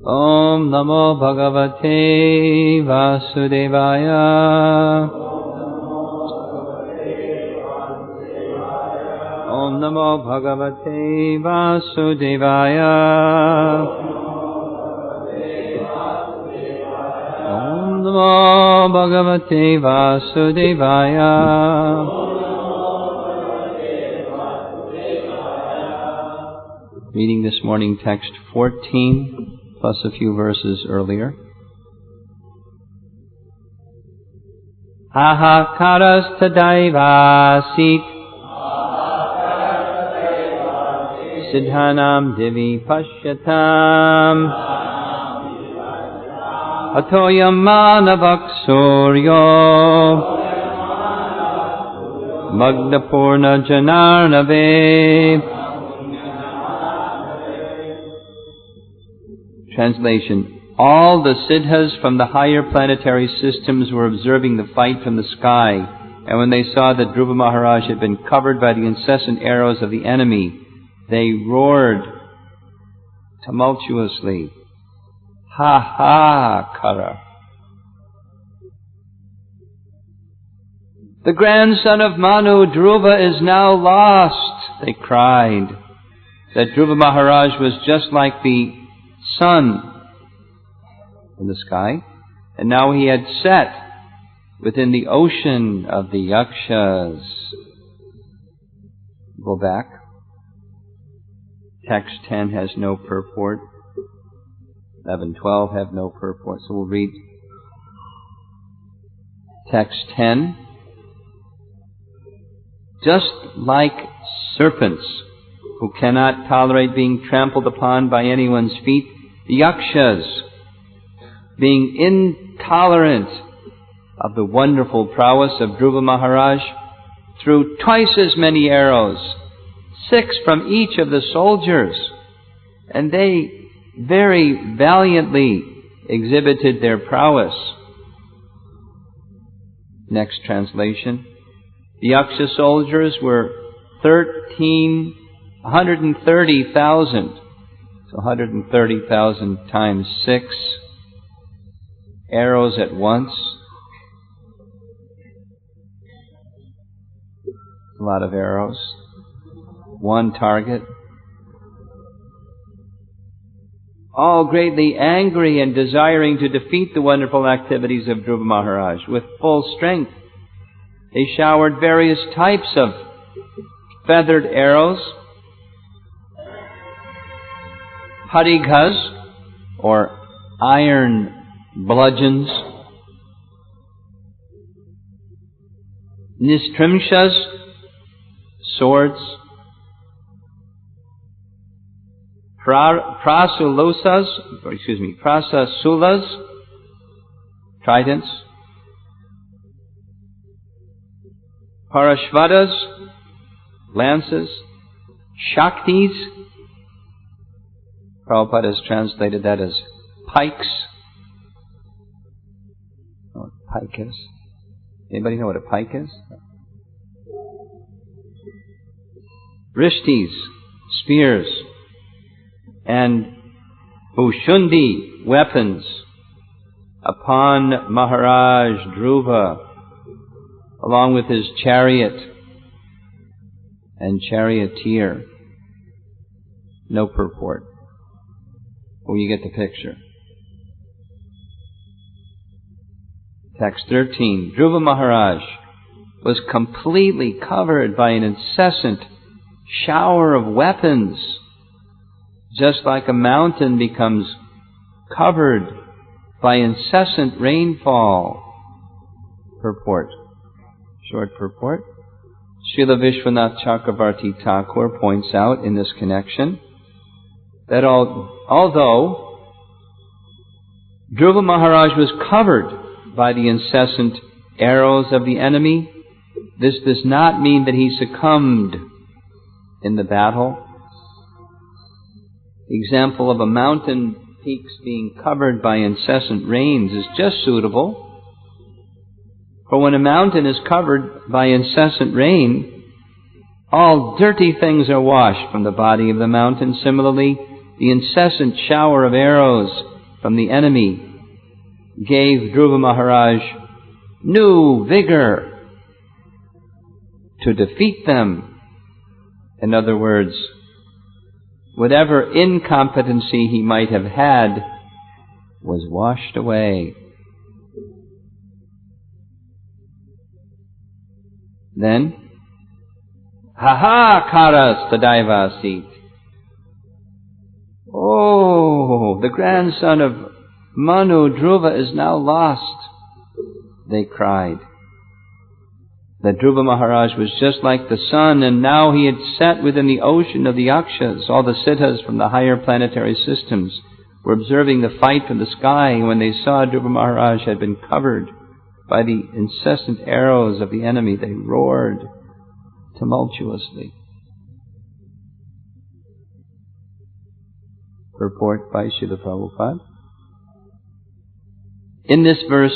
Om Namo Bhagavate Vasudevaya. Om Namo Bhagavate Vasudevaya. Om Namo Bhagavate Vasudevaya. Reading this morning text 14 plus a few verses earlier. Ahakaras tadaivasit siddhanam divi pashyatam atoyam manavaksuryo magnapurna janarnave. Translation. All the siddhas from the higher planetary systems were observing the fight from the sky, and when they saw that Dhruva Maharaj had been covered by the incessant arrows of the enemy, they roared tumultuously, "Ha ha, Kara!" "The grandson of Manu, Dhruva, is now lost," they cried. That Dhruva Maharaj was just like the sun in the sky, and now he had set within the ocean of the yakshas. Go back. Text 10 has no purport. 11, 12 have no purport. So we'll read text 10. Just like serpents who cannot tolerate being trampled upon by anyone's feet, the yakshas, being intolerant of the wonderful prowess of Dhruva Maharaj, threw twice as many arrows, 6 from each of the soldiers, and they very valiantly exhibited their prowess. Next translation. The yaksha soldiers were 130,000. So 130,000 times 6 arrows at once. A lot of arrows. One target. All greatly angry and desiring to defeat the wonderful activities of Dhruva Maharaj with full strength, they showered various types of feathered arrows, parighas, or iron bludgeons, nistrimshas, swords, prasulas, tridents, parashvadas, lances, shaktis. Prabhupada has translated that as pikes. Know what a pike is? Anybody know what a pike is? Rishtis, spears, and Bhushundi, weapons, upon Maharaj Dhruva, along with his chariot and charioteer. No purport. Well, you get the picture. Text 13. Dhruva Maharaj was completely covered by an incessant shower of weapons, just like a mountain becomes covered by incessant rainfall. Purport. Short purport. Srila Vishwanath Chakravarti Thakur points out in this connection that although Dhruva Maharaj was covered by the incessant arrows of the enemy, this does not mean that he succumbed in the battle. The example of a mountain peaks being covered by incessant rains is just suitable. For when a mountain is covered by incessant rain, all dirty things are washed from the body of the mountain. Similarly, the incessant shower of arrows from the enemy gave Dhruva Maharaj new vigor to defeat them. In other words, whatever incompetency he might have had was washed away. Then, Haha Karas Tadaivasit. Oh, the grandson of Manu, Dhruva, is now lost, they cried. That Dhruva Maharaj was just like the sun, and now he had sat within the ocean of the Yakshas. All the Siddhas from the higher planetary systems were observing the fight from the sky. When they saw Dhruva Maharaj had been covered by the incessant arrows of the enemy, they roared tumultuously. Purport by Srila Prabhupada. In this verse,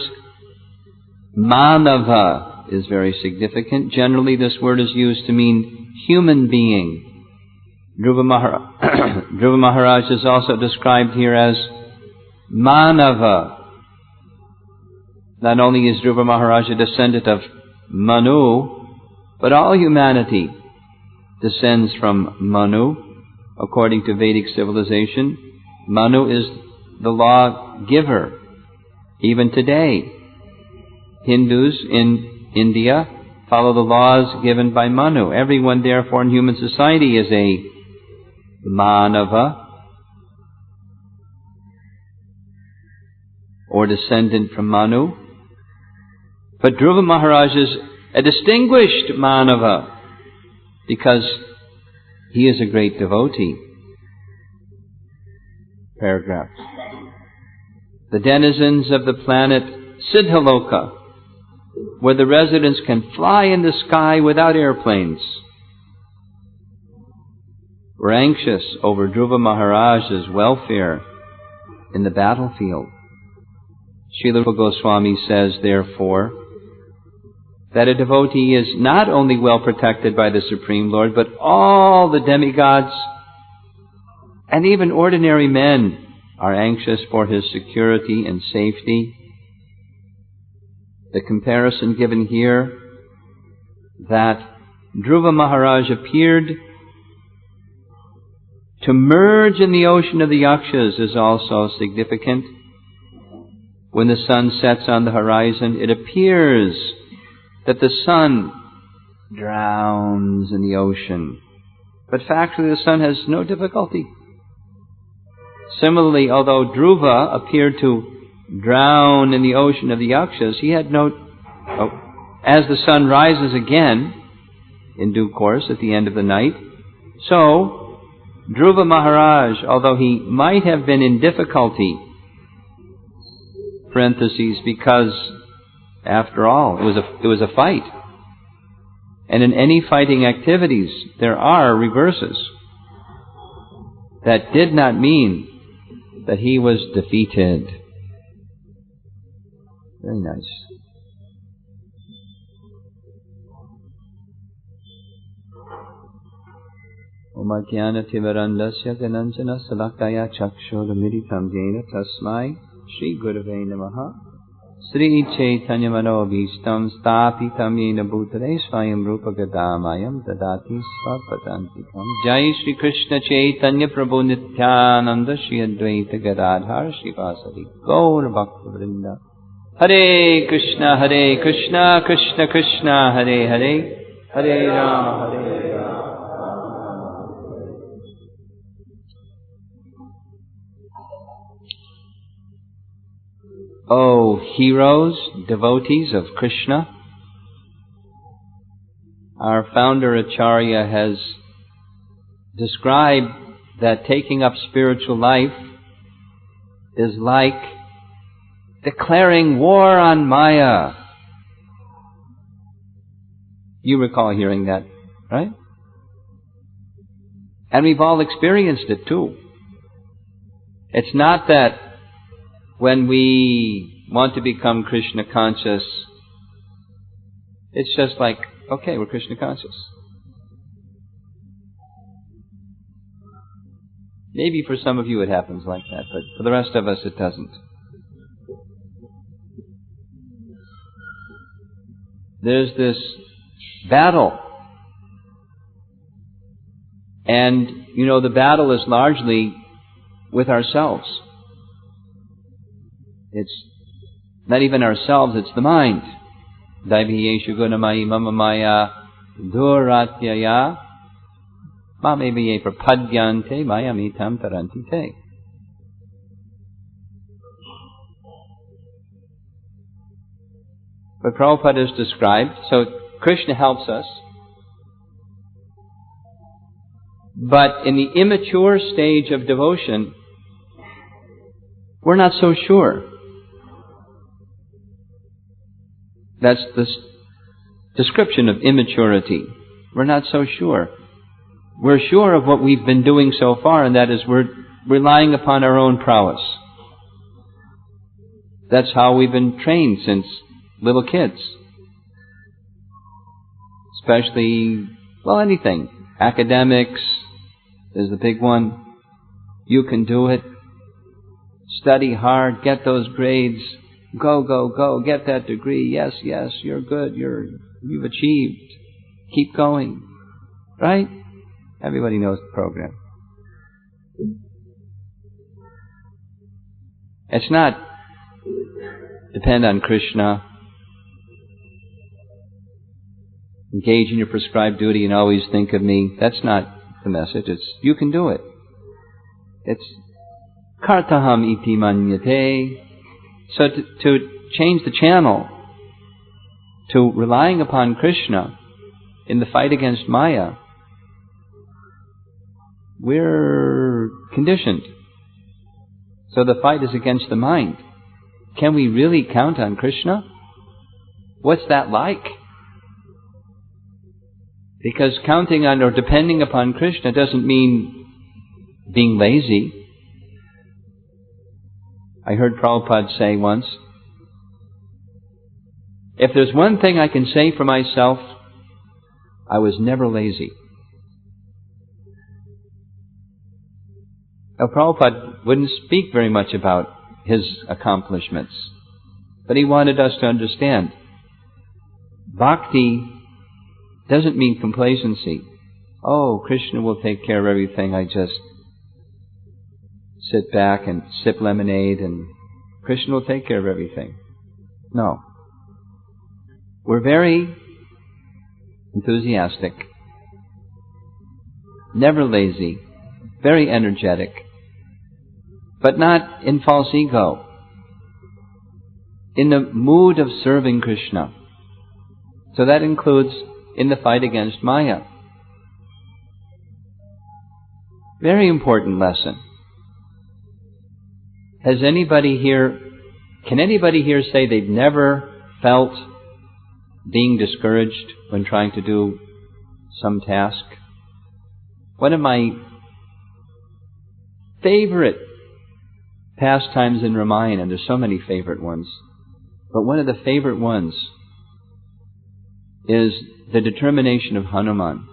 Manava is very significant. Generally, this word is used to mean human being. Dhruva Maharaj is also described here as Manava. Not only is Dhruva Maharaj a descendant of Manu, but all humanity descends from Manu. According to Vedic civilization, Manu is the law-giver. Even today, Hindus in India follow the laws given by Manu. Everyone, therefore, in human society is a Manava, or descendant from Manu. But Dhruva Maharaj is a distinguished Manava because he is a great devotee. Paragraph. The denizens of the planet Siddhaloka, where the residents can fly in the sky without airplanes, were anxious over Dhruva Maharaj's welfare in the battlefield. Srila Rupa Goswami says, therefore, that a devotee is not only well protected by the Supreme Lord, but all the demigods and even ordinary men are anxious for his security and safety. The comparison given here, that Dhruva Maharaj appeared to merge in the ocean of the Yakshas, is also significant. When the sun sets on the horizon, it appears that the sun drowns in the ocean. But factually, the sun has no difficulty. Similarly, although Dhruva appeared to drown in the ocean of the Yakshas, he had no... as the sun rises again, in due course, at the end of the night, so Dhruva Maharaj, although he might have been in difficulty, parentheses, because, after all, it was a fight. And in any fighting activities, there are reverses. That did not mean that he was defeated. Very nice. Om Ajnana Timirandasya Gananjana Salakaya Chakshurmiritam Jena Tasmai Shri Gurave Namaha Sri Chaitanya Manobhishtam Stapitam Yena Bhutale Swayam Rupa Gadamayam Dadati Svapatantikam. Jai Shri Krishna Chaitanya Prabhu Nityananda Shri Advaita Gadadhar Shri Vasari Gaur Bhakta Vrinda. Hare Krishna Krishna Krishna Hare Hare, Hare Rama Hare Rama. O heroes, devotees of Krishna, our founder Acharya has described that taking up spiritual life is like declaring war on Maya. You recall hearing that, right? And we've all experienced it too. It's not that when we want to become Krishna conscious, it's just like, okay, we're Krishna conscious. Maybe for some of you it happens like that, but for the rest of us it doesn't. There's this battle. And, the battle is largely with ourselves. It's not even ourselves, it's the mind. Daiviyeshu gunamayi mama maya duratyaya mameviye prapadyante mayamitam taranti te. But Prabhupada has described, so Krishna helps us, but in the immature stage of devotion, we're not so sure. That's the description of immaturity. We're not so sure. We're sure of what we've been doing so far, and that is we're relying upon our own prowess. That's how we've been trained since little kids. Especially, anything. Academics is the big one. You can do it. Study hard, get those grades. Go, go, go, get that degree. Yes, yes, you're good. You've achieved. Keep going. Right? Everybody knows the program. It's not depend on Krishna, engage in your prescribed duty and always think of me. That's not the message. It's you can do it. It's kartaham iti manyate. So to change the channel to relying upon Krishna in the fight against Maya, we're conditioned. So the fight is against the mind. Can we really count on Krishna? What's that like? Because counting on or depending upon Krishna doesn't mean being lazy. I heard Prabhupada say once, if there's one thing I can say for myself, I was never lazy. Now, Prabhupada wouldn't speak very much about his accomplishments, but he wanted us to understand bhakti doesn't mean complacency. Oh, Krishna will take care of everything. I just sit back and sip lemonade and Krishna will take care of everything. No. We're very enthusiastic, never lazy, very energetic, but not in false ego, in the mood of serving Krishna. So that includes in the fight against Maya. Very important lesson. Can anybody here say they've never felt being discouraged when trying to do some task? One of my favorite pastimes in Ramayana, and there's so many favorite ones, but one of the favorite ones is the determination of Hanuman.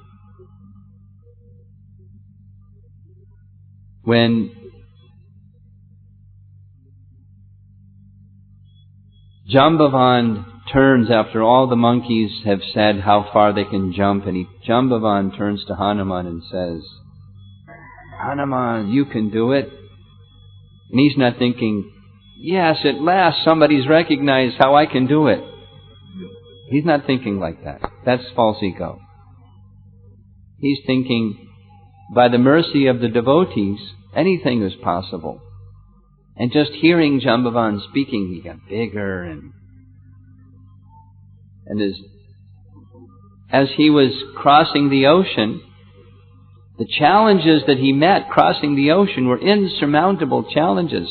When Jambavan turns after all the monkeys have said how far they can jump, and Jambavan turns to Hanuman and says, Hanuman, you can do it. And he's not thinking, yes, at last somebody's recognized how I can do it. He's not thinking like that. That's false ego. He's thinking, by the mercy of the devotees, anything is possible. And just hearing Jambavan speaking, he got bigger and as he was crossing the ocean, the challenges that he met crossing the ocean were insurmountable challenges.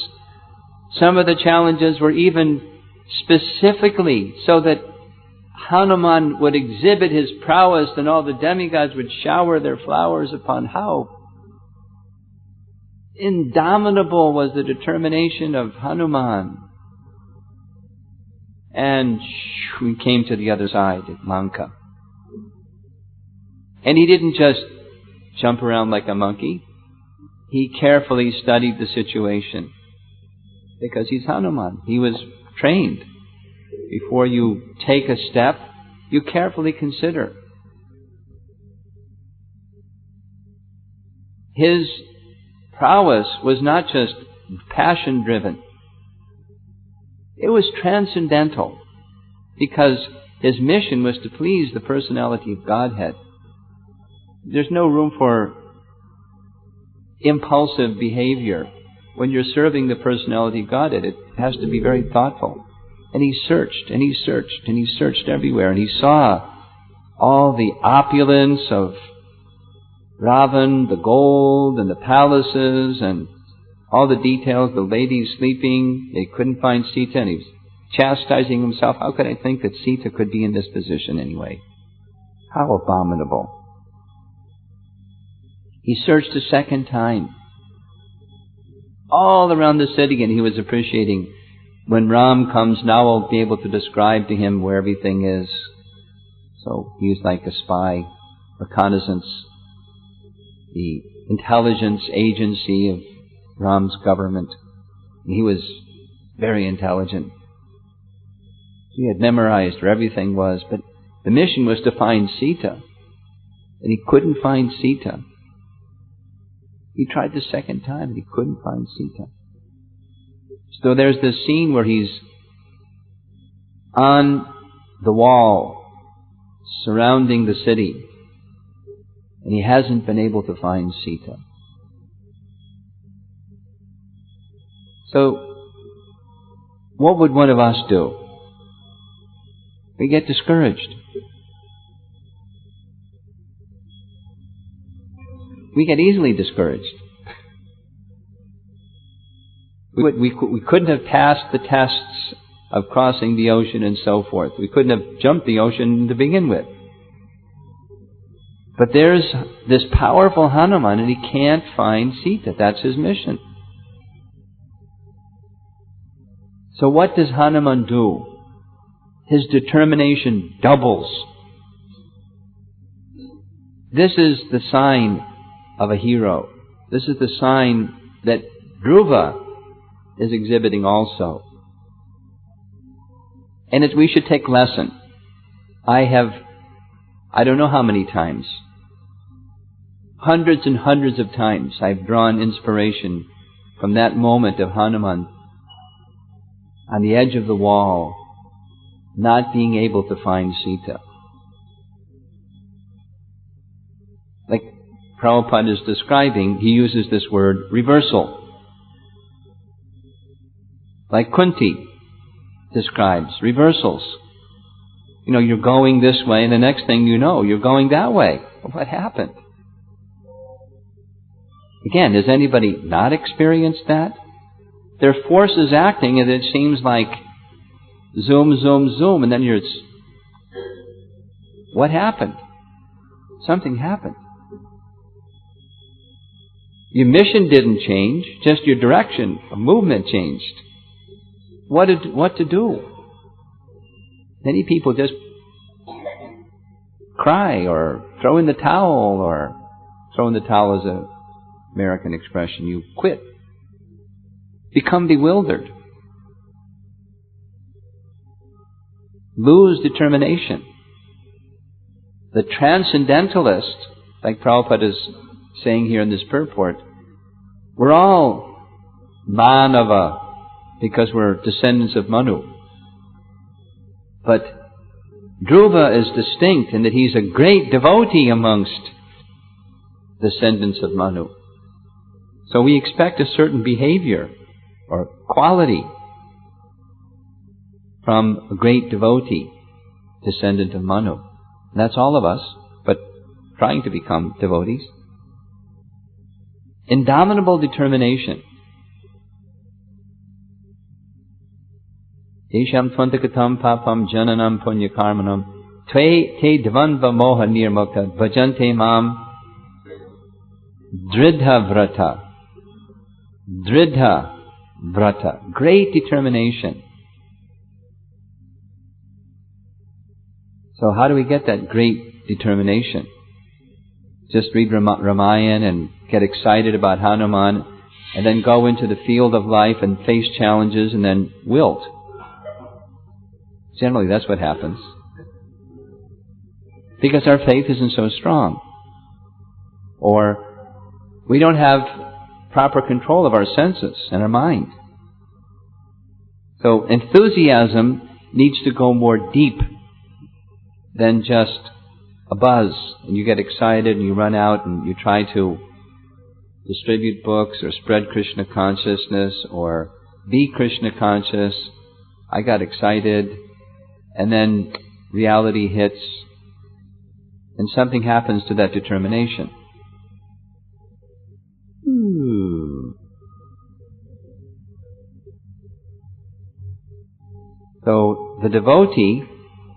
Some of the challenges were even specifically so that Hanuman would exhibit his prowess and all the demigods would shower their flowers upon how indomitable was the determination of Hanuman. And we came to the other side at Lanka. And he didn't just jump around like a monkey. he carefully studied the situation. Because he's Hanuman. He was trained. Before you take a step, you carefully consider. His prowess was not just passion-driven. It was transcendental, because his mission was to please the personality of Godhead. There's no room for impulsive behavior. When you're serving the personality of Godhead, it has to be very thoughtful. And he searched, and he searched, and he searched everywhere, and he saw all the opulence of Ravan, the gold, and the palaces, and all the details, the ladies sleeping. They couldn't find Sita, and he was chastising himself. How could I think that Sita could be in this position anyway? How abominable. He searched a second time, all around the city, and he was appreciating, when Ram comes, now I'll be able to describe to him where everything is. So he was like a spy, reconnaissance, the intelligence agency of Ram's government. And he was very intelligent. He had memorized where everything was, but the mission was to find Sita. And he couldn't find Sita. He tried the second time and he couldn't find Sita. So there's this scene where he's on the wall surrounding the city, and he hasn't been able to find Sita. So, what would one of us do? We get discouraged. We get easily discouraged. We couldn't have passed the tests of crossing the ocean and so forth. We couldn't have jumped the ocean to begin with. But there's this powerful Hanuman, and he can't find Sita. That's his mission. So what does Hanuman do? His determination doubles. This is the sign of a hero. This is the sign that Dhruva is exhibiting also. And we should take lesson. I don't know how many times, hundreds and hundreds of times, I've drawn inspiration from that moment of Hanuman on the edge of the wall, not being able to find Sita. Like Prabhupada is describing, he uses this word, reversal. Like Kunti describes, reversals. You know, you're going this way, and the next thing you know, you're going that way. What happened? Again, has anybody not experienced that? There are forces acting, and it seems like zoom, zoom, zoom, and then what happened? Something happened. Your mission didn't change, just your direction of movement changed. What to do? Many people just cry or throw in the towel, or throw in the towel is an American expression. You quit. Become bewildered. Lose determination. The transcendentalist, like Prabhupada is saying here in this purport, we're all Manava, because we're descendants of Manu. But Dhruva is distinct in that he's a great devotee amongst descendants of Manu. So we expect a certain behavior or quality from a great devotee, descendant of Manu. And that's all of us, but trying to become devotees. Indomitable determination. Isham tvantakatam papam jananam punyakarmanam tve te dvanva moha nirmukta bhajante mam dridha vrata. Dridha vrata. Great determination. So how do we get that great determination? Just read Ramayana and get excited about Hanuman, and then go into the field of life and face challenges and then wilt. Generally, that's what happens. Because our faith isn't so strong. Or we don't have proper control of our senses and our mind. So enthusiasm needs to go more deep than just a buzz. And you get excited and you run out and you try to distribute books or spread Krishna consciousness or be Krishna conscious. I got excited, and then reality hits and something happens to that determination. So the devotee,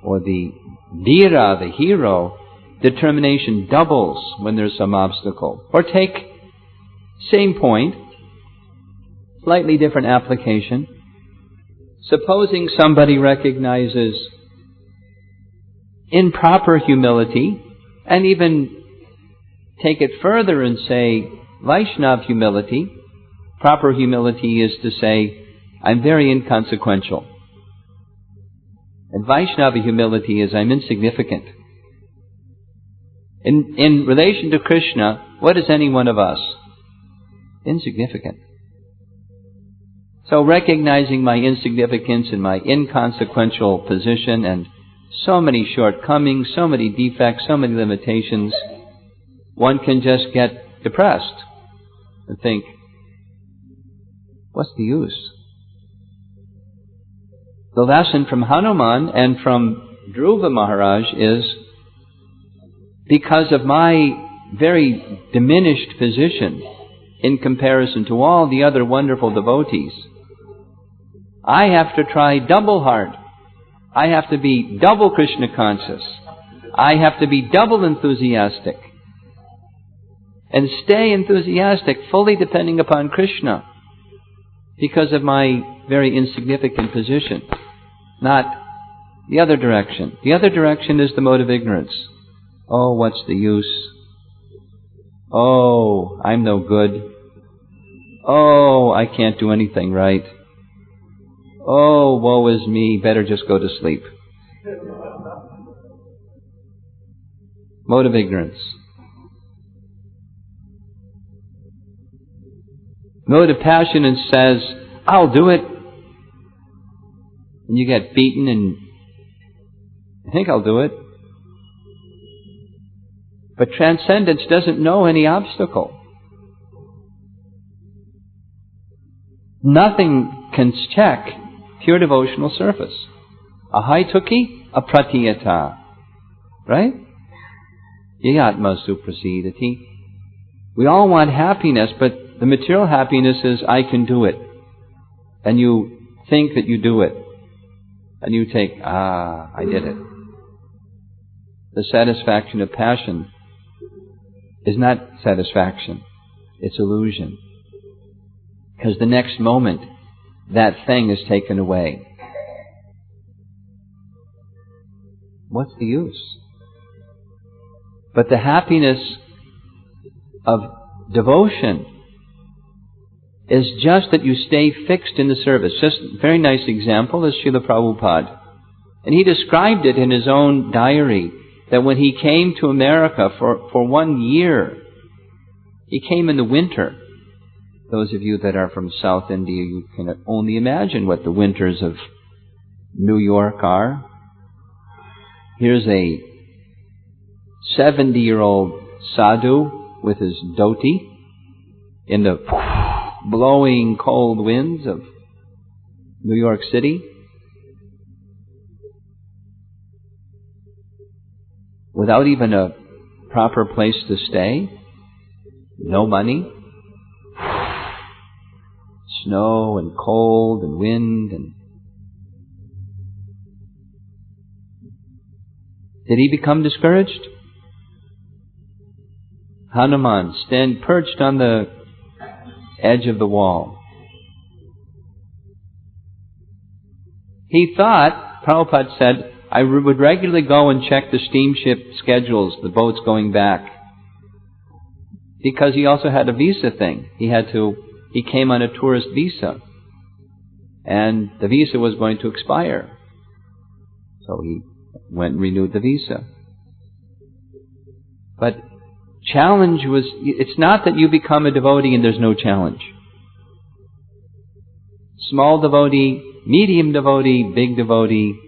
or the Veera, the hero, determination doubles when there's some obstacle. Or take same point, slightly different application. Supposing somebody recognizes improper humility, and even take it further and say Vaishnava humility. Proper humility is to say, I'm very inconsequential. And Vaishnava humility is, I'm insignificant. In relation to Krishna, what is any one of us? Insignificant. So recognizing my insignificance and my inconsequential position and so many shortcomings, so many defects, so many limitations, one can just get depressed and think, what's the use? The lesson from Hanuman and from Dhruva Maharaj is, because of my very diminished position in comparison to all the other wonderful devotees, I have to try double hard. I have to be double Krishna conscious. I have to be double enthusiastic. And stay enthusiastic, fully depending upon Krishna, because of my very insignificant position. Not the other direction. The other direction is the mode of ignorance. Oh, what's the use? Oh, I'm no good. Oh, I can't do anything right. Oh, woe is me, better just go to sleep. Mode of ignorance. Mode of passion and says, I'll do it. And you get beaten and I think I'll do it. But transcendence doesn't know any obstacle. Nothing can check pure devotional surface. Ahaituki apratiyata. Right? Yatma suprasidati. We all want happiness, but the material happiness is, I can do it. And you think that you do it. And you take, I did it. The satisfaction of passion is not satisfaction. It's illusion. Because the next moment, that thing is taken away. What's the use? But the happiness of devotion is just that you stay fixed in the service. Just a very nice example is Srila Prabhupada. And he described it in his own diary, that when he came to America for 1 year, he came in the winter. Those of you that are from South India, you can only imagine what the winters of New York are. Here's a 70-year-old sadhu with his dhoti in the blowing cold winds of New York City. Without even a proper place to stay. No money. Snow and cold and wind and... Did he become discouraged? Hanuman, stand perched on the edge of the wall. He thought, Prabhupada said, I would regularly go and check the steamship schedules, the boats going back. because he also had a visa thing. He came on a tourist visa, and the visa was going to expire. So he went and renewed the visa. But challenge was, it's not that you become a devotee and there's no challenge. Small devotee, medium devotee, big devotee,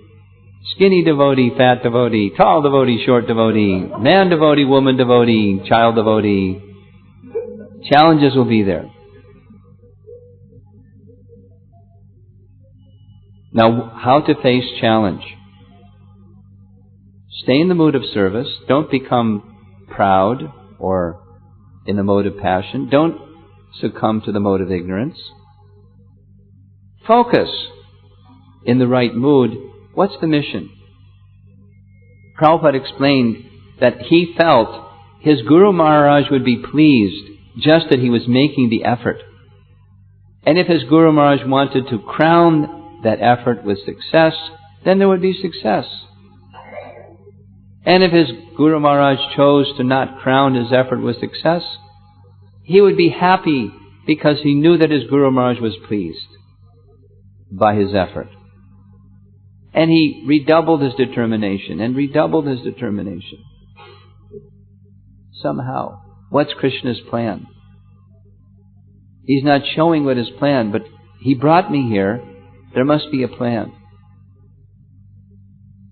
skinny devotee, fat devotee, tall devotee, short devotee, man devotee, woman devotee, child devotee. Challenges will be there. Now, how to face challenge? Stay in the mood of service. Don't become proud or in the mode of passion. Don't succumb to the mode of ignorance. Focus in the right mood. What's the mission? Prabhupada explained that he felt his Guru Maharaj would be pleased just that he was making the effort. And if his Guru Maharaj wanted to crown that effort with success, then there would be success. And if his Guru Maharaj chose to not crown his effort with success, he would be happy because he knew that his Guru Maharaj was pleased by his effort. And he redoubled his determination and redoubled his determination. Somehow. What's Krishna's plan? He's not showing what his plan, but he brought me here. There must be a plan.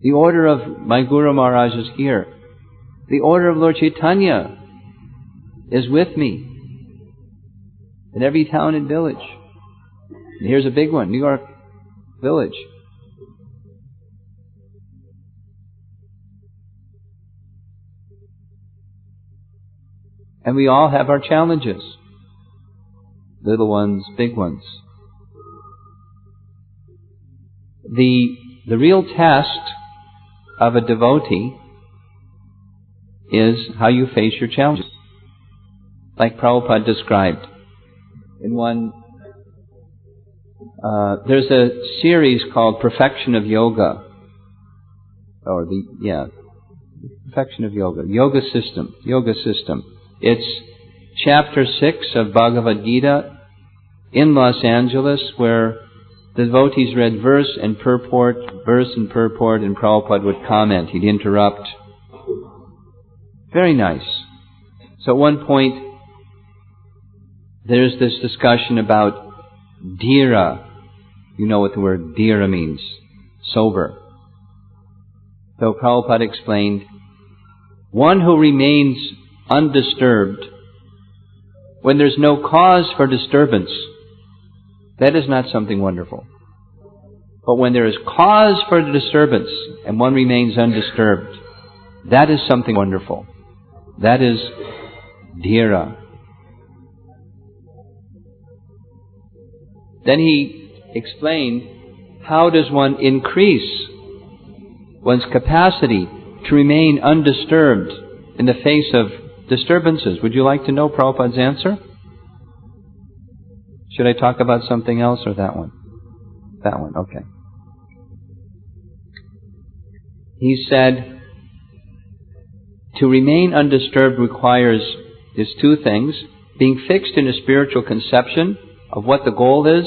The order of my Guru Maharaj is here. The order of Lord Chaitanya is with me in every town and village. And here's a big one, New York Village. And we all have our challenges. Little ones, big ones. The real test of a devotee is how you face your challenges. Like Prabhupada described. In one, there's a series called Perfection of Yoga. Perfection of Yoga. Yoga System. It's chapter 6 of Bhagavad Gita in Los Angeles, where the devotees read verse and purport, and Prabhupada would comment. He'd interrupt. Very nice. So at one point, there's this discussion about dhira. You know what the word dhira means. Sober. So Prabhupada explained, one who remains undisturbed when there's no cause for disturbance, that is not something wonderful. But when there is cause for the disturbance and one remains undisturbed, that is something wonderful. That is dhira. Then he explained, how does one increase one's capacity to remain undisturbed in the face of disturbances? Would you like to know Prabhupada's answer? Should I talk about something else or that one? That one, okay. He said, to remain undisturbed requires these two things: being fixed in a spiritual conception of what the goal is,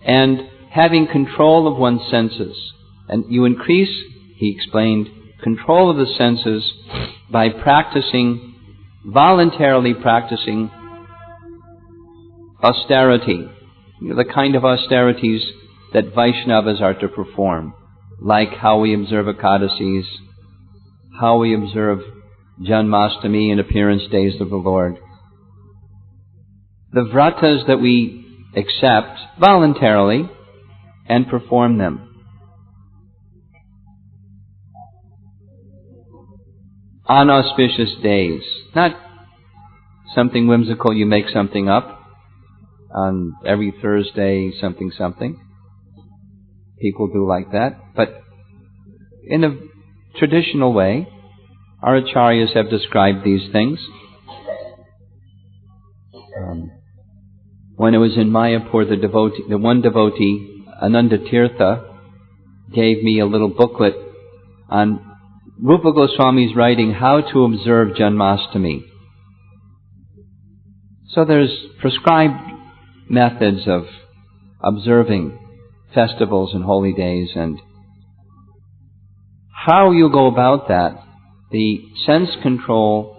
and having control of one's senses. And you increase, he explained, control of the senses by voluntarily practicing austerity, the kind of austerities that Vaishnavas are to perform, like how we observe Ekadasis, how we observe Janmashtami and appearance days of the Lord. The vratas that we accept voluntarily and perform them. On auspicious days, not something whimsical, you make something up on every Thursday, something. People do like that, but in a traditional way, our acharyas have described these things. When I was in Mayapur, the one devotee, Ananda Tirtha, gave me a little booklet on Rupa Goswami's writing How to Observe Janmashtami. So there's prescribed methods of observing festivals and holy days, and how you go about that, the sense control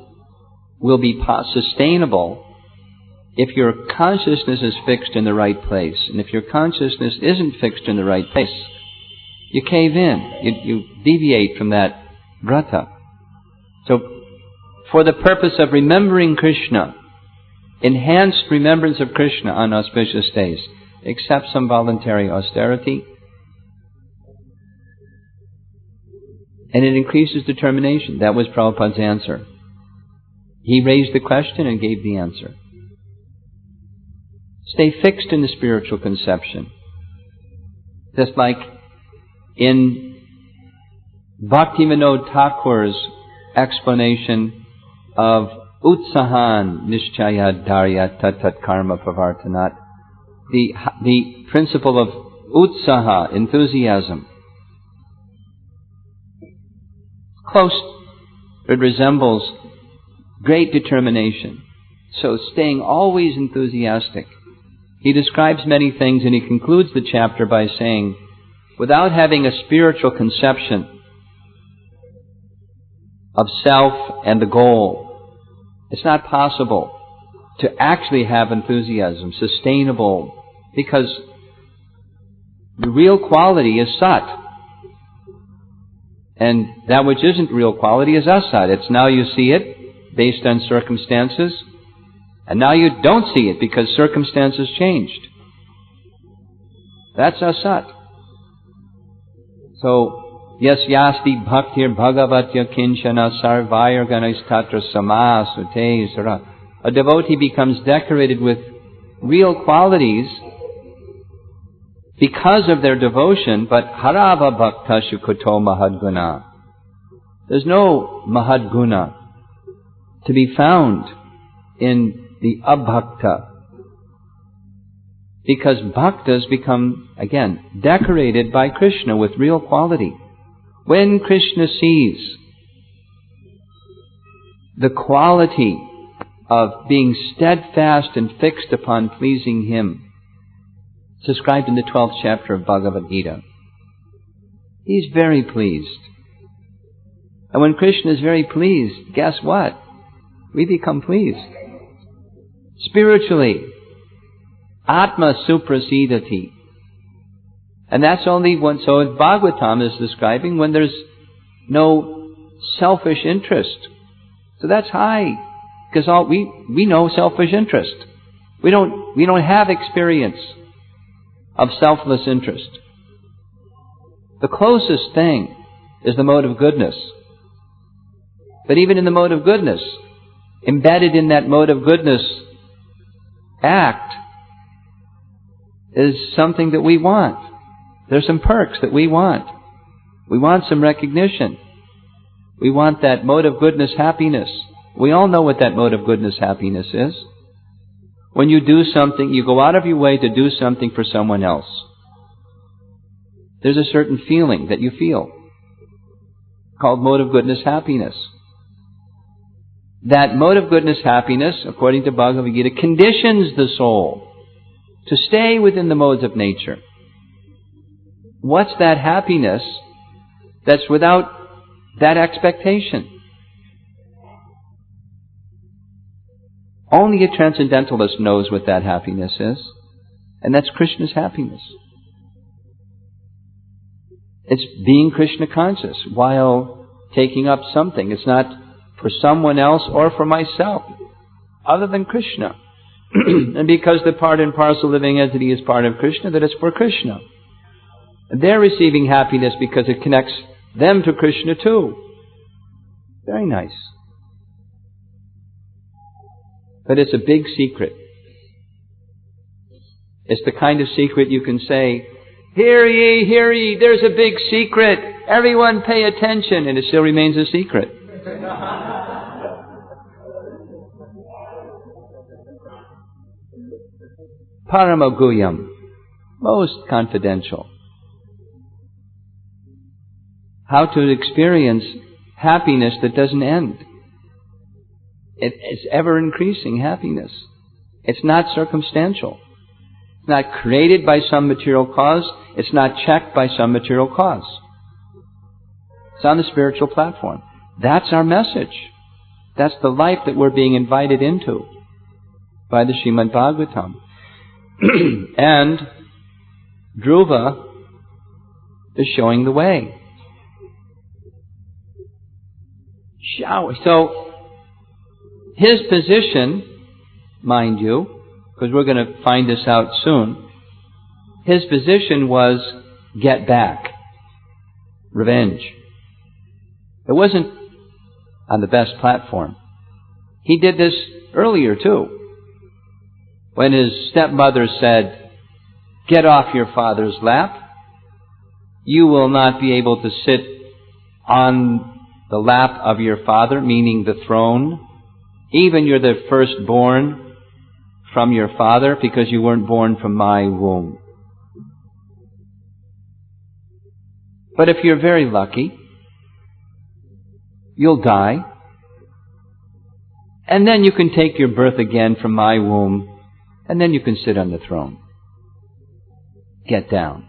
will be sustainable if your consciousness is fixed in the right place. And if your consciousness isn't fixed in the right place, you cave in, you deviate from that vrata. So, for the purpose of remembering Krishna, enhanced remembrance of Krishna on auspicious days, accept some voluntary austerity, and it increases determination. That was Prabhupada's answer. He raised the question and gave the answer. Stay fixed in the spiritual conception. Just like in Bhaktivinoda Thakur's explanation of Utsahan Nishchaya Dharya Tatat Karma Pravartanat, the principle of Utsaha, enthusiasm. Close, it resembles great determination. So staying always enthusiastic. He describes many things, and he concludes the chapter by saying, without having a spiritual conception of self and the goal, it's not possible to actually have enthusiasm, sustainable, because the real quality is sat. And that which isn't real quality is asat. It's now you see it based on circumstances, and now you don't see it because circumstances changed. That's asat. So, yes, yasti bhaktir bhagavatya kinchana sarvayar ganistatra samasute sara. A devotee becomes decorated with real qualities because of their devotion, but harava bhaktashu kuto mahadguna. There's no mahadguna to be found in the abhakta, because bhaktas become, again, decorated by Krishna with real quality. When Krishna sees the quality of being steadfast and fixed upon pleasing Him, it's described in the 12th chapter of Bhagavad Gita, He's very pleased. And when Krishna is very pleased, guess what? We become pleased. Spiritually, Atma suprasidati. And that's only when, so Bhagavatam is describing when there's no selfish interest. So that's high, because we know selfish interest. We don't have experience of selfless interest. The closest thing is the mode of goodness. But even in the mode of goodness, embedded in that mode of goodness act is something that we want. There's some perks that we want. We want some recognition. We want that mode of goodness happiness. We all know what that mode of goodness happiness is. When you do something, you go out of your way to do something for someone else. There's a certain feeling that you feel called mode of goodness happiness. That mode of goodness happiness, according to Bhagavad Gita, conditions the soul to stay within the modes of nature. What's that happiness that's without that expectation? Only a transcendentalist knows what that happiness is, and that's Krishna's happiness. It's being Krishna conscious while taking up something. It's not for someone else or for myself, other than Krishna. And because the part and parcel living entity is part of Krishna, that it's for Krishna. And they're receiving happiness because it connects them to Krishna too. Very nice. But it's a big secret. It's the kind of secret you can say, hear ye, there's a big secret. Everyone pay attention. And it still remains a secret. Paramaguyam, most confidential. How to experience happiness that doesn't end. It's ever increasing happiness. It's not circumstantial. It's not created by some material cause. It's not checked by some material cause. It's on the spiritual platform. That's our message. That's the life that we're being invited into by the Srimad Bhagavatam. And Dhruva is showing the way. So, his position, mind you, because we're going to find this out soon, his position was get back, revenge. It wasn't on the best platform. He did this earlier too. When his stepmother said, get off your father's lap, you will not be able to sit on the lap of your father, meaning the throne. Even you're the firstborn from your father because you weren't born from my womb. But if you're very lucky, you'll die. And then you can take your birth again from my womb, and then you can sit on the throne. Get down.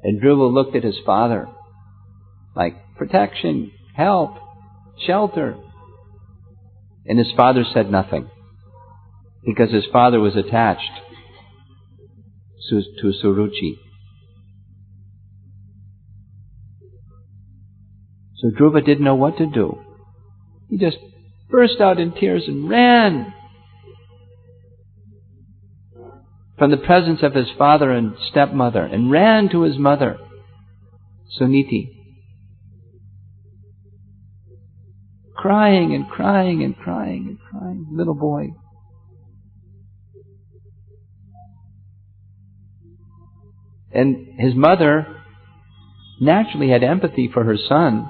And Dhruva looked at his father like, protection, help, shelter. And his father said nothing, because his father was attached to Suruchi. So Dhruva didn't know what to do. He just burst out in tears and ran from the presence of his father and stepmother, and ran to his mother, Suniti, crying and crying and crying and crying, little boy. And his mother naturally had empathy for her son,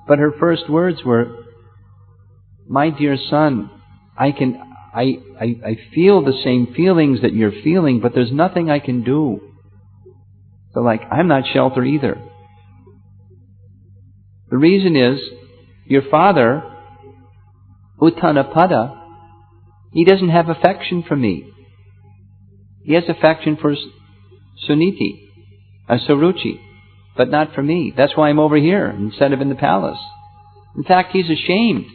but her first words were, my dear son, I feel the same feelings that you're feeling, but there's nothing I can do. So I'm not shelter either. The reason is, your father, Uttanapada, he doesn't have affection for me. He has affection for Suniti, Suruchi, but not for me. That's why I'm over here instead of in the palace. In fact, he's ashamed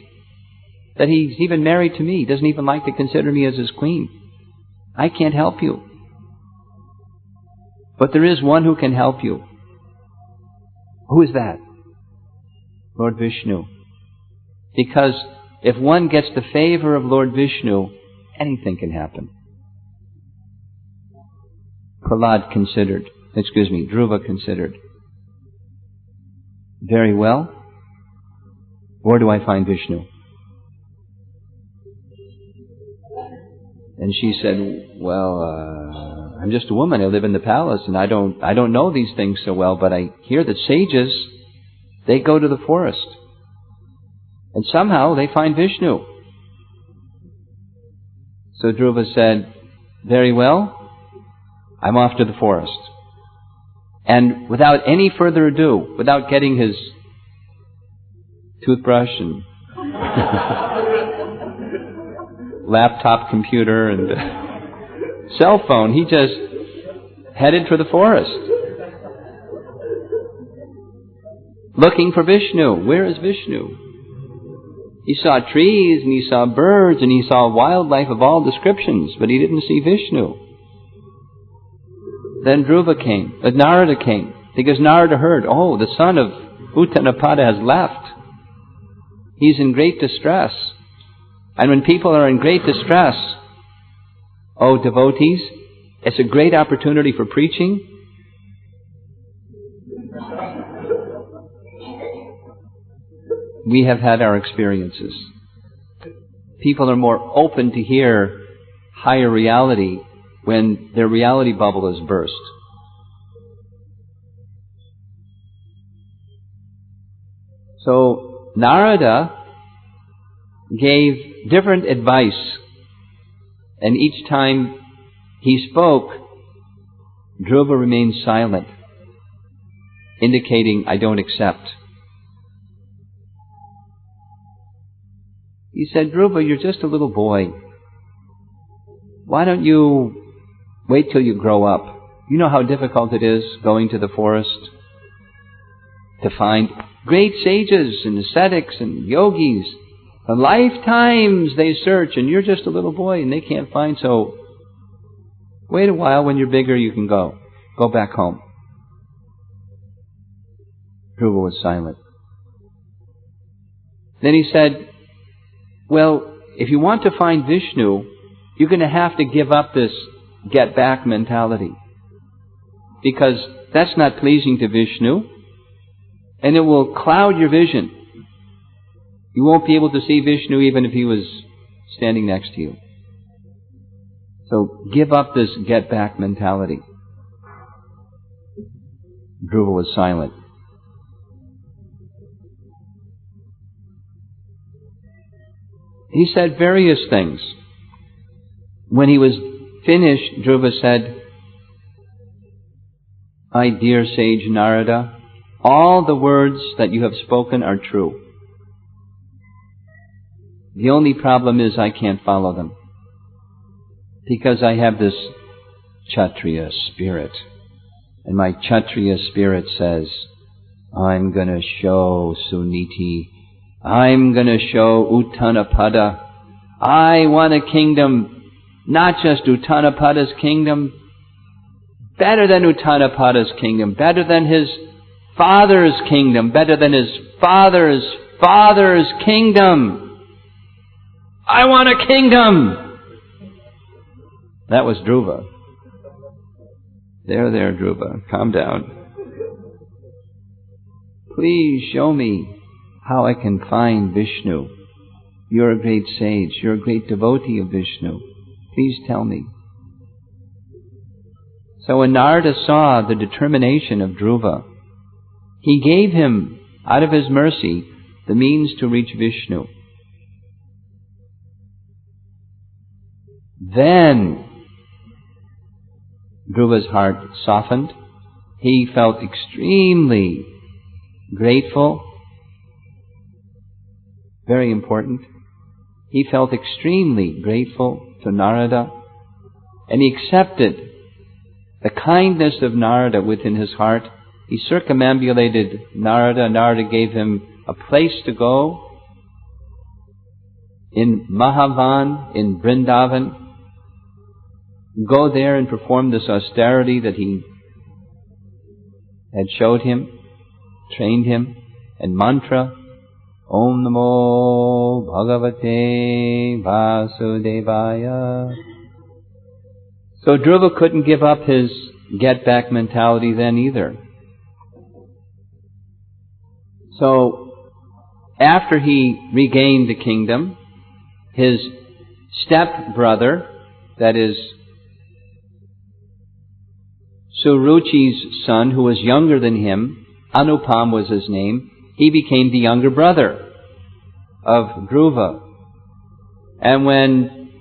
that he's even married to me. He doesn't even like to consider me as his queen. I can't help you. But there is one who can help you. Who is that? Lord Vishnu. Because if one gets the favor of Lord Vishnu, anything can happen. Dhruva considered. Very well. Where do I find Vishnu? And she said, well, I'm just a woman. I live in the palace, and I don't know these things so well, but I hear that sages, they go to the forest. And somehow they find Vishnu. So Dhruva said, very well, I'm off to the forest. And without any further ado, without getting his toothbrush and laptop computer and cell phone, he just headed for the forest, looking for Vishnu. Where is Vishnu? He saw trees, and he saw birds, and he saw wildlife of all descriptions, but he didn't see Vishnu. Then Narada came, because Narada heard, oh, the son of Uttanapada has left. He's in great distress. And when people are in great distress, oh devotees, it's a great opportunity for preaching. We have had our experiences. People are more open to hear higher reality when their reality bubble is burst. So Narada gave different advice, and each time he spoke, Dhruva remained silent, indicating, I don't accept. He said, Dhruva, you're just a little boy. Why don't you wait till you grow up? You know how difficult it is going to the forest to find great sages and ascetics and yogis. For lifetimes they search, and you're just a little boy and they can't find. So wait a while. When you're bigger, you can go. Go back home. Dhruva was silent. Then he said, well, if you want to find Vishnu, you're going to have to give up this get-back mentality. Because that's not pleasing to Vishnu, and it will cloud your vision. You won't be able to see Vishnu even if he was standing next to you. So give up this get-back mentality. Dhruva was silent. He said various things. When he was finished, Dhruva said, my dear sage Narada, all the words that you have spoken are true. The only problem is I can't follow them. Because I have this Kshatriya spirit. And my Kshatriya spirit says, I'm going to show Suniti. I'm going to show Uttanapada. I want a kingdom, not just Uttanapada's kingdom, better than Uttanapada's kingdom, better than his father's kingdom, better than his father's father's kingdom. I want a kingdom! That was Dhruva. There, Dhruva, calm down. Please show me how I can find Vishnu. You're a great sage. You're a great devotee of Vishnu. Please tell me. So when Narada saw the determination of Dhruva, he gave him, out of his mercy, the means to reach Vishnu. Then Dhruva's heart softened. He felt extremely grateful. Very important. He felt extremely grateful to Narada, and he accepted the kindness of Narada within his heart. He circumambulated Narada. Narada gave him a place to go in Mahavan, in Vrindavan. Go there and perform this austerity that he had showed him, trained him, and mantra, Om Namo Bhagavate Vasudevaya. So Dhruva couldn't give up his get-back mentality then either. So after he regained the kingdom, his step-brother, that is Suruchi's son, who was younger than him, Anupam was his name, he became the younger brother of Dhruva. And when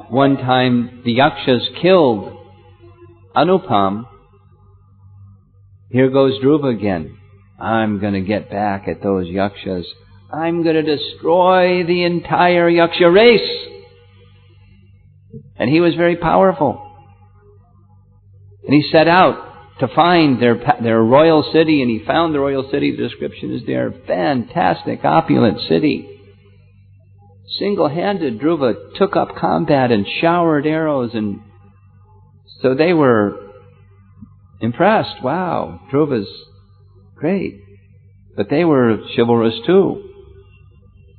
one time the Yakshas killed Anupam, here goes Dhruva again. I'm going to get back at those Yakshas. I'm going to destroy the entire Yaksha race. And he was very powerful. And he set out to find their royal city, and he found the royal city. The description is there. Fantastic, opulent city. Single-handed, Dhruva took up combat and showered arrows, and so they were impressed. Wow, Dhruva's great. But they were chivalrous too.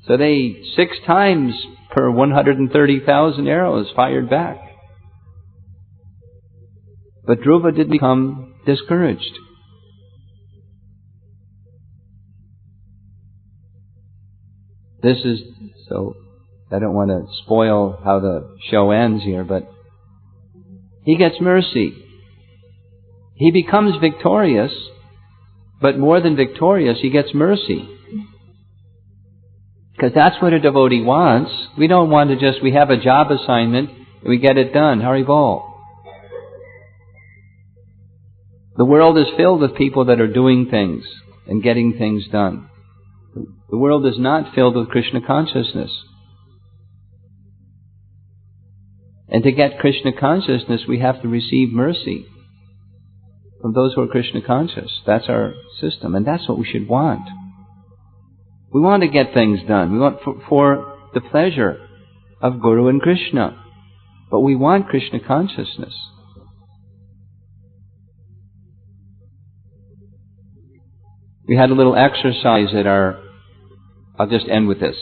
So they 6 times per 130,000 arrows fired back. But Dhruva didn't become discouraged. This is, so I don't want to spoil how the show ends here, but he gets mercy. He becomes victorious, but more than victorious, he gets mercy. Because that's what a devotee wants. We don't want to just, we have a job assignment, and we get it done. Haribol. The world is filled with people that are doing things and getting things done. The world is not filled with Krishna consciousness. And to get Krishna consciousness, we have to receive mercy from those who are Krishna conscious. That's our system, and that's what we should want. We want to get things done. We want for the pleasure of Guru and Krishna. But we want Krishna consciousness. We had a little exercise at our, I'll just end with this,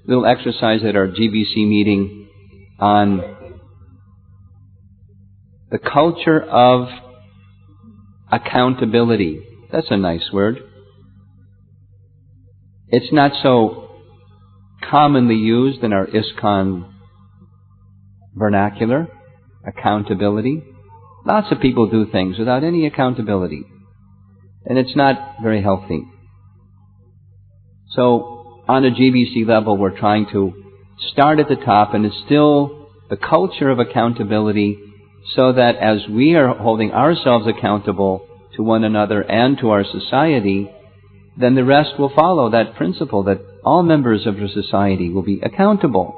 little exercise at our GBC meeting on the culture of accountability. That's a nice word. It's not so commonly used in our ISKCON vernacular, accountability. Lots of people do things without any accountability. And it's not very healthy. So, on a GBC level, we're trying to start at the top and instill the culture of accountability so that as we are holding ourselves accountable to one another and to our society, then the rest will follow that principle that all members of the society will be accountable.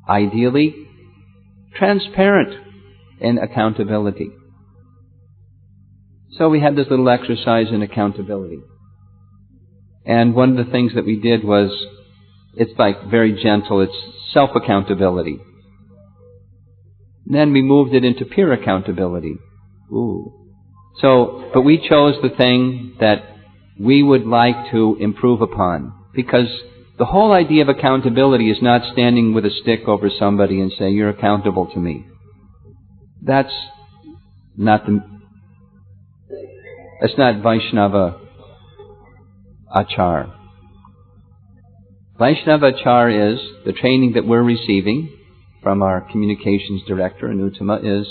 Ideally, transparent in accountability. So we had this little exercise in accountability. And one of the things that we did was, it's like very gentle, it's self-accountability. Then we moved it into peer accountability. But we chose the thing that we would like to improve upon. Because the whole idea of accountability is not standing with a stick over somebody and saying, you're accountable to me. That's not Vaishnava Achar. Vaishnava Achar is, the training that we're receiving from our communications director, Anuttama, is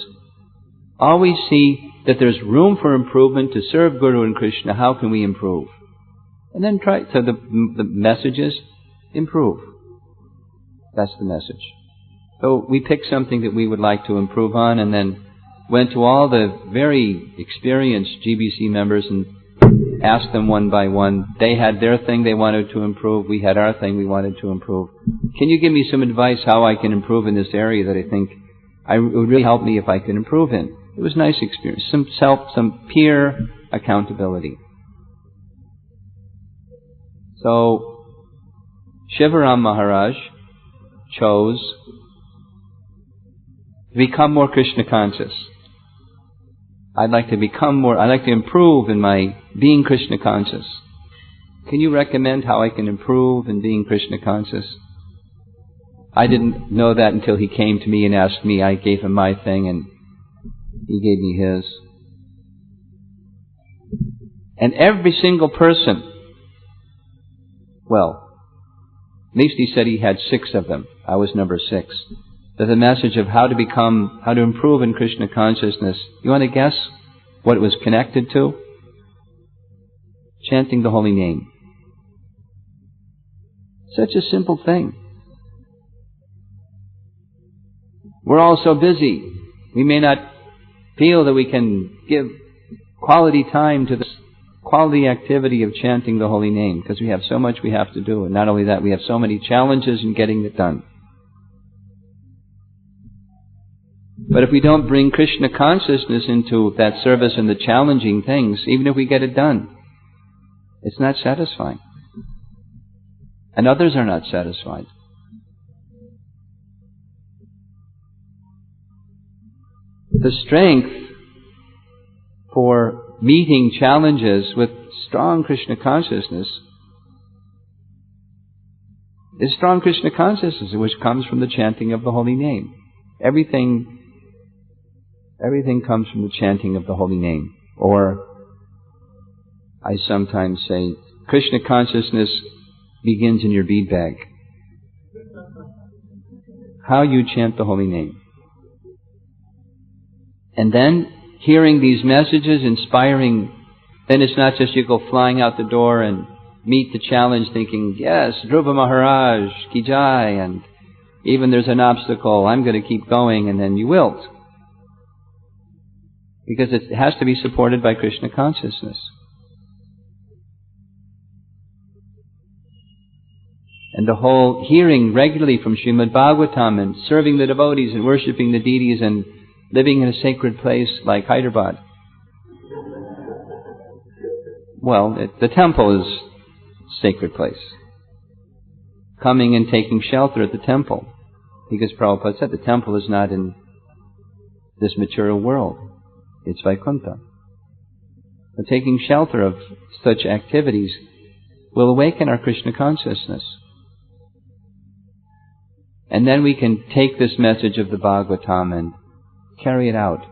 always see that there's room for improvement to serve Guru and Krishna. How can we improve? And then try, so the message is improve. That's the message. So we picked something that we would like to improve on and then went to all the very experienced GBC members and asked them one by one. They had their thing they wanted to improve. We had our thing we wanted to improve. Can you give me some advice how I can improve in this area that I think it would really help me if I could improve in? It was a nice experience. Some peer accountability. So, Shivaram Maharaj chose to become more Krishna conscious. I'd like to improve in my being Krishna conscious. Can you recommend how I can improve in being Krishna conscious? I didn't know that until he came to me and asked me. I gave him my thing and he gave me his. And every single person, well, at least he said he had 6 of them. I was number 6. There's a message of how to improve in Krishna consciousness. You want to guess what it was connected to? Chanting the holy name. Such a simple thing. We're all so busy. We may not feel that we can give quality time to this quality activity of chanting the holy name because we have so much we have to do. And not only that, we have so many challenges in getting it done. But if we don't bring Krishna consciousness into that service and the challenging things, even if we get it done, it's not satisfying. And others are not satisfied. The strength for meeting challenges with strong Krishna consciousness is strong Krishna consciousness, which comes from the chanting of the holy name. Everything comes from the chanting of the holy name. Or, I sometimes say, Krishna consciousness begins in your bead bag. How you chant the holy name. And then, hearing these messages, inspiring, then it's not just you go flying out the door and meet the challenge thinking, yes, Dhruva Maharaj, Ki Jai, and even there's an obstacle, I'm going to keep going, and then you wilt. Because it has to be supported by Krishna consciousness. And the whole hearing regularly from Srimad Bhagavatam and serving the devotees and worshipping the deities and living in a sacred place like Hyderabad. Well, the temple is a sacred place. Coming and taking shelter at the temple. Because Prabhupada said the temple is not in this material world. It's Vaikuntha. But taking shelter of such activities will awaken our Krishna consciousness. And then we can take this message of the Bhagavatam and carry it out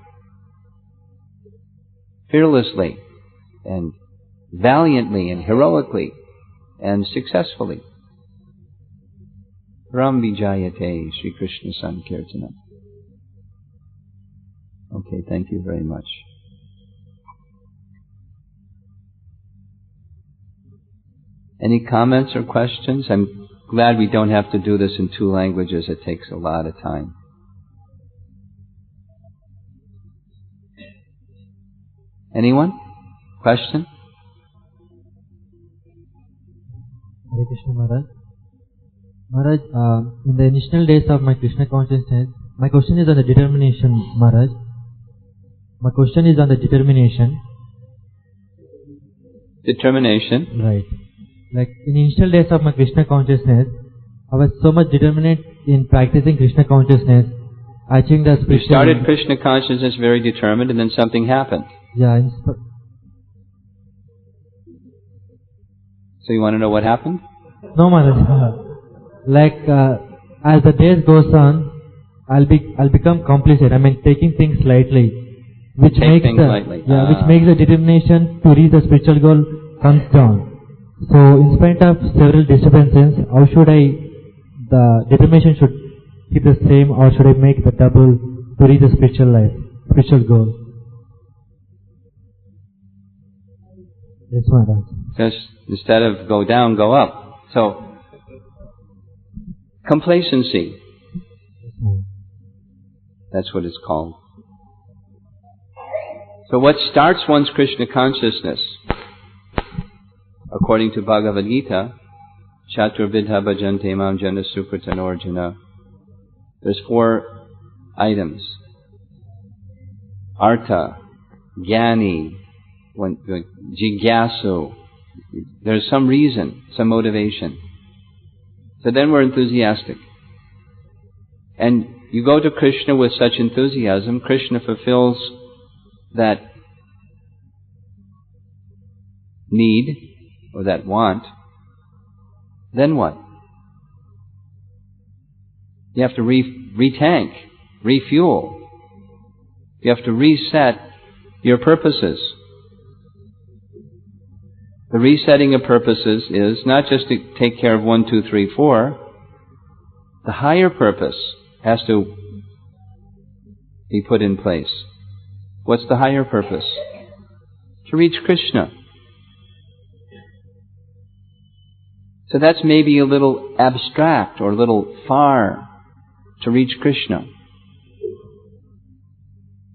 fearlessly and valiantly and heroically and successfully. Ram Vijayate Sri Krishna Sankirtanam. Okay, thank you very much. Any comments or questions? I'm glad we don't have to do this in 2 languages. It takes a lot of time. Anyone? Question? Hare Krishna Maharaj. Maharaj, in the initial days of my Krishna consciousness, my question is on the determination, Maharaj. My question is on the determination. Determination? Right. Like in the initial days of my Krishna consciousness, I was so much determined in practicing Krishna consciousness, achieving the spiritual... You started Krishna consciousness very determined and then something happened. Yeah. So you want to know what happened? No, Maharaj. Like as the days goes on, I'll become complacent. I mean, taking things lightly, which makes the determination to reach the spiritual goal comes down. So, in spite of several disturbances, how should the determination should keep the same, or should I make the double to reach the spiritual life, spiritual goal? Yes, Maharaj. Just instead of go down, go up. So, complacency. That's what it's called. So what starts one's Krishna consciousness, according to Bhagavad Gita, Chaturvidha bhajante mam jana sukratanorjuna, there's 4 items. Artha, Jnani, Jigyasu. There's some reason, some motivation. So then we're enthusiastic. And you go to Krishna with such enthusiasm, Krishna fulfills that need or that want. Then what? You have to retank, refuel. You have to reset your purposes. The resetting of purposes is not just to take care of 1, 2, 3, 4. The higher purpose has to be put in place. What's the higher purpose? To reach Krishna. So that's maybe a little abstract or a little far to reach Krishna.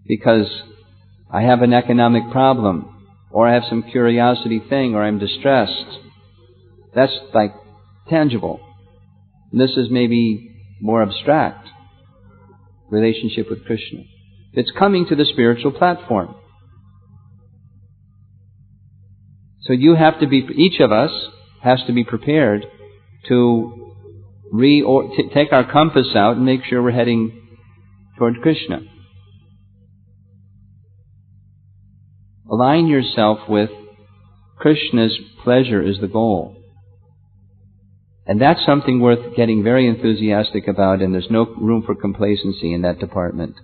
Because I have an economic problem, or I have some curiosity thing, or I'm distressed. That's like tangible. And this is maybe more abstract, relationship with Krishna. It's coming to the spiritual platform. So you have to be, each of us has to be prepared to take our compass out and make sure we're heading toward Krishna. Align yourself with Krishna's pleasure is the goal. And that's something worth getting very enthusiastic about, and there's no room for complacency in that department.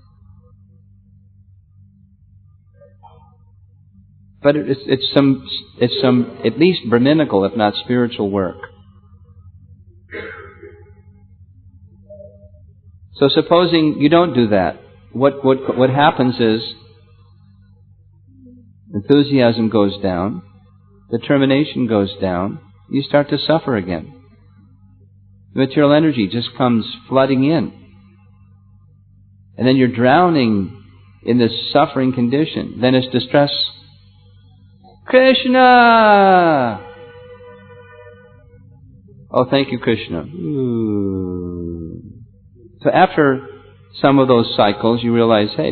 But it's some at least Brahminical, if not spiritual work. So supposing you don't do that, what happens is enthusiasm goes down, determination goes down, you start to suffer again. The material energy just comes flooding in. And then you're drowning in this suffering condition. Then it's distress. Krishna! Oh, thank you, Krishna. So after some of those cycles, you realize, hey,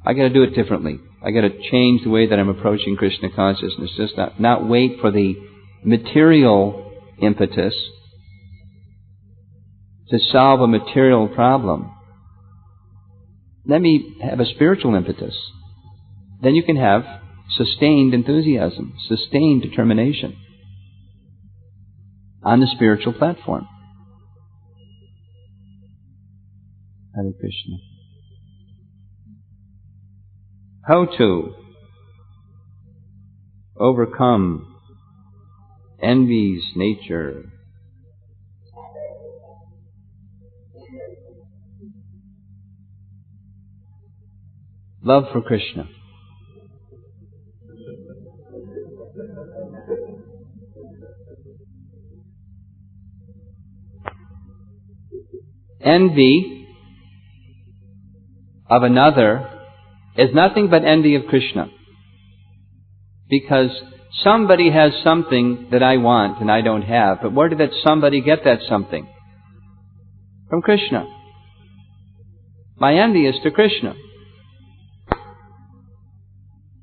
I got to do it differently. I got to change the way that I'm approaching Krishna consciousness. Just not wait for the material impetus to solve a material problem. Let me have a spiritual impetus. Then you can have sustained enthusiasm, sustained determination on the spiritual platform. Hare Krishna. How to overcome envy's nature. Love for Krishna. Envy of another is nothing but envy of Krishna. Because somebody has something that I want and I don't have. But where did that somebody get that something? From Krishna. My envy is to Krishna.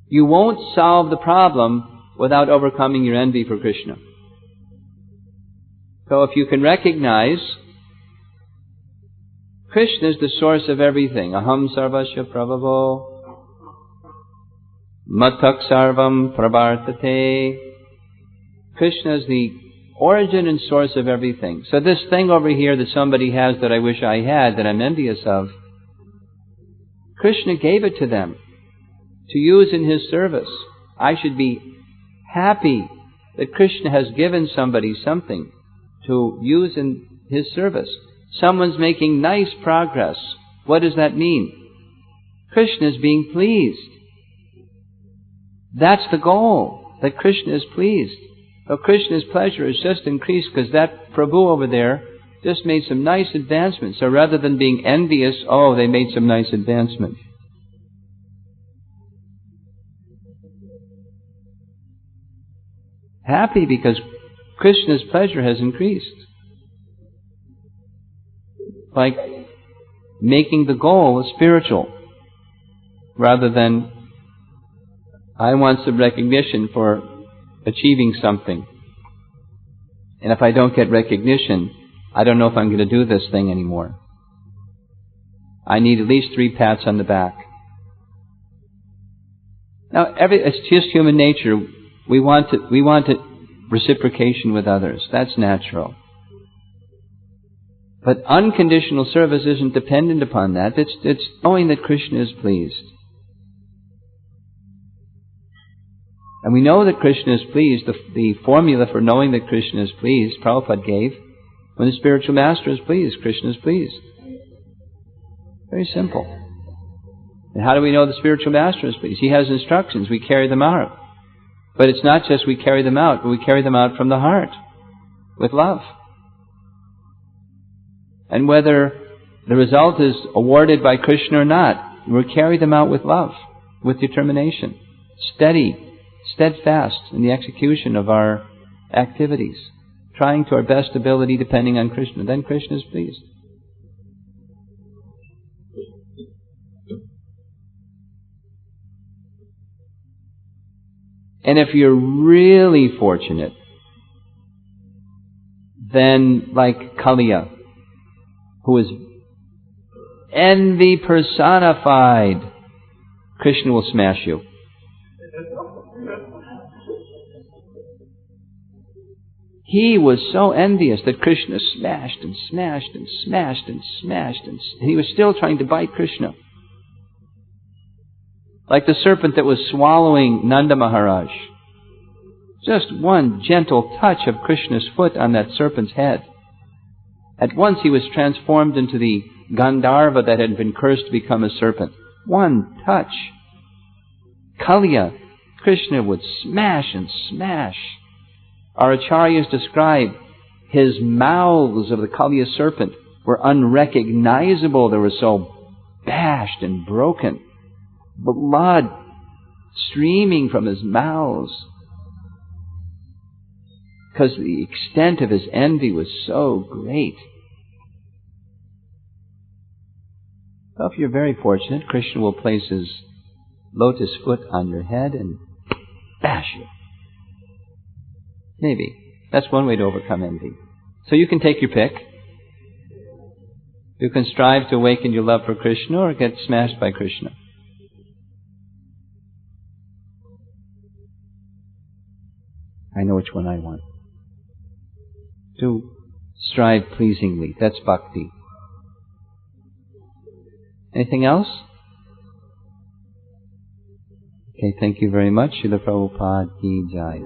You won't solve the problem without overcoming your envy for Krishna. So if you can recognize Krishna is the source of everything. Aham sarvasya prabhavo matak sarvam pravartate. Krishna is the origin and source of everything. So this thing over here that somebody has that I wish I had, that I'm envious of, Krishna gave it to them to use in His service. I should be happy that Krishna has given somebody something to use in His service. Someone's making nice progress. What does that mean? Krishna is being pleased. That's the goal, that Krishna is pleased. So Krishna's pleasure is just increased because that Prabhu over there just made some nice advancements. So rather than being envious, oh, they made some nice advancement. Happy because Krishna's pleasure has increased. Like making the goal spiritual rather than I want some recognition for achieving something. And if I don't get recognition, I don't know if I'm going to do this thing anymore. I need at least 3 pats on the back. Now, it's just human nature. We want reciprocation with others. That's natural. But unconditional service isn't dependent upon that. It's knowing that Krishna is pleased. And we know that Krishna is pleased. The formula for knowing that Krishna is pleased, Prabhupada gave, when the spiritual master is pleased, Krishna is pleased. Very simple. And how do we know the spiritual master is pleased? He has instructions. We carry them out. But it's not just we carry them out, but we carry them out from the heart, with love. And whether the result is awarded by Krishna or not, we carry them out with love, with determination, steadfast in the execution of our activities, trying to our best ability depending on Krishna. Then Krishna is pleased. And if you're really fortunate, then like Kaliya, who is envy personified, Krishna will smash you. He was so envious that Krishna smashed and smashed and smashed and smashed, and he was still trying to bite Krishna. Like the serpent that was swallowing Nanda Maharaj. Just one gentle touch of Krishna's foot on that serpent's head. At once he was transformed into the Gandharva that had been cursed to become a serpent. One touch. Kaliya, Krishna would smash and smash. Our acharyas describe his mouths of the Kaliya serpent were unrecognizable. They were so bashed and broken. Blood streaming from his mouths. because the extent of his envy was so great. Well, if you're very fortunate, Krishna will place his lotus foot on your head and bash you. Maybe. That's one way to overcome envy. So you can take your pick. You can strive to awaken your love for Krishna or get smashed by Krishna. I know which one I want. To strive pleasingly. That's bhakti. Anything else? Okay, thank you very much. Srila Prabhupada Ki Jai.